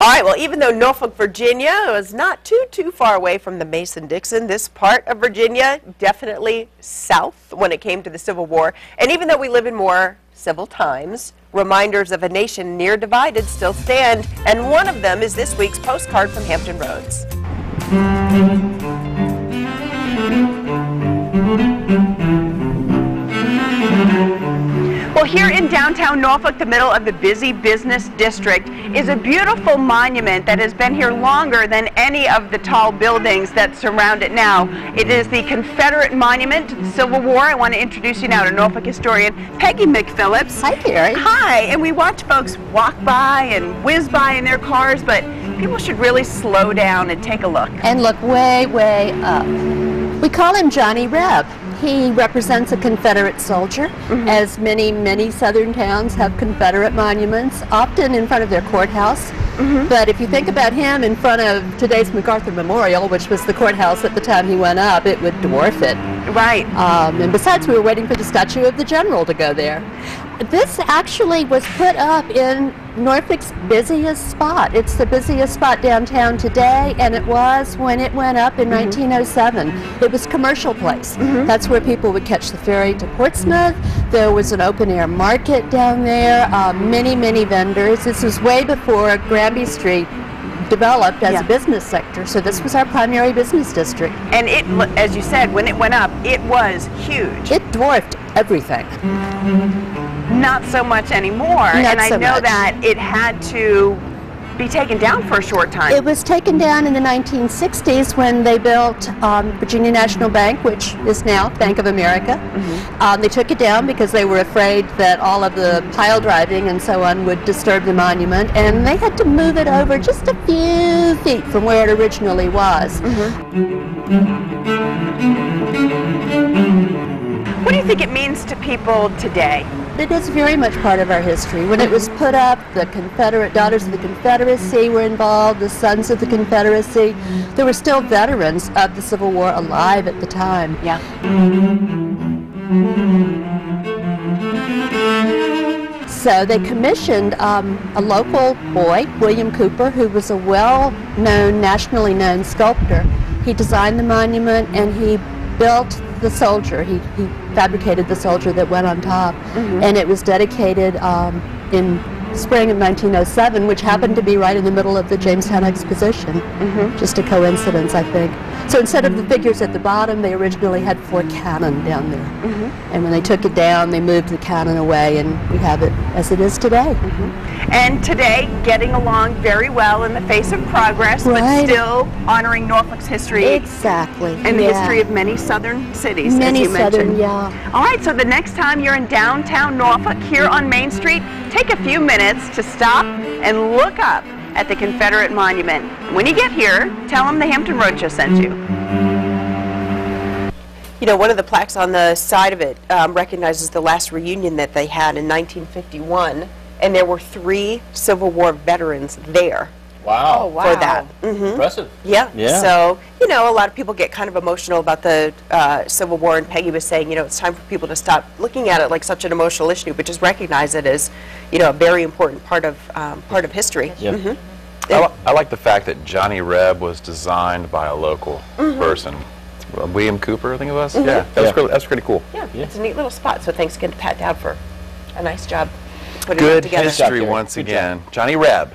All right, well, even though Norfolk, Virginia was not too far away from the Mason-Dixon, this part of Virginia definitely south when it came to the Civil War. And even though we live in more civil times, reminders of a nation near divided still stand. And one of them is this week's postcard from Hampton Roads. Well, here in downtown Norfolk, the middle of the busy business district, is a beautiful monument that has been here longer than any of the tall buildings that surround it now. It is the Confederate monument to the Civil War. I want to introduce you now to Norfolk historian Peggy McPhillips. Hi, Carrie. Hi, and we watch folks walk by and whiz by in their cars, but people should really slow down and take a look. And look way, way up. We call him Johnny Reb. He represents a Confederate soldier, as many southern towns have Confederate monuments, often in front of their courthouse. But if you think about him in front of today's MacArthur Memorial, which was the courthouse at the time he went up, it would dwarf it. Right. And besides, we were waiting for the statue of the general to go there. This actually was put up in Norfolk's busiest spot. It's the busiest spot downtown today, and it was when it went up in 1907. It was a commercial place. That's where people would catch the ferry to Portsmouth. There was an open-air market down there, many vendors. This was way before Granby Street developed as a business sector, so this was our primary business district. And it, as you said, when it went up, it was huge. It dwarfed everything. Not so much anymore, and I know that it had to be taken down for a short time. It was taken down in the 1960s when they built Virginia National Bank, which is now Bank of America. They took it down because they were afraid that all of the pile driving and so on would disturb the monument, and they had to move it over just a few feet from where it originally was. What do you think it means to people today? It is very much part of our history. When it was put up, the Confederate Daughters of the Confederacy were involved, the Sons of the Confederacy. There were still veterans of the Civil War alive at the time. Yeah. So they commissioned a local boy, William Cooper, who was a well-known, nationally known sculptor. He designed the monument and he built the soldier. He fabricated the soldier that went on top, and it was dedicated in spring of 1907, which happened to be right in the middle of the Jamestown Exposition. Just a coincidence, I think. So instead of the figures at the bottom, they originally had 4 cannon down there. And when they took it down, they moved the cannon away, and we have it as it is today. And today, getting along very well in the face of progress, but still honoring Norfolk's history. Exactly. And the history of many southern cities, as you mentioned. Yeah. All right, so the next time you're in downtown Norfolk, here on Main Street, take a few minutes to stop and look up at the Confederate monument. When you get here, tell them the Hampton Roadshow sent you. You know, one of the plaques on the side of it recognizes the last reunion that they had in 1951, and there were 3 Civil War veterans there. Wow. Oh, wow. For that. Impressive. Yeah. Yeah. So, you know, a lot of people get kind of emotional about the Civil War, and Peggy was saying, you know, it's time for people to stop looking at it like such an emotional issue, but just recognize it as, you know, a very important part of history. Yep. I like the fact that Johnny Reb was designed by a local person. William Cooper, I think it was. Yeah, that's pretty cool. Yeah, it's a neat little spot. So thanks again to Pat Dowd for a nice job putting it Good together. history once again. Johnny Reb.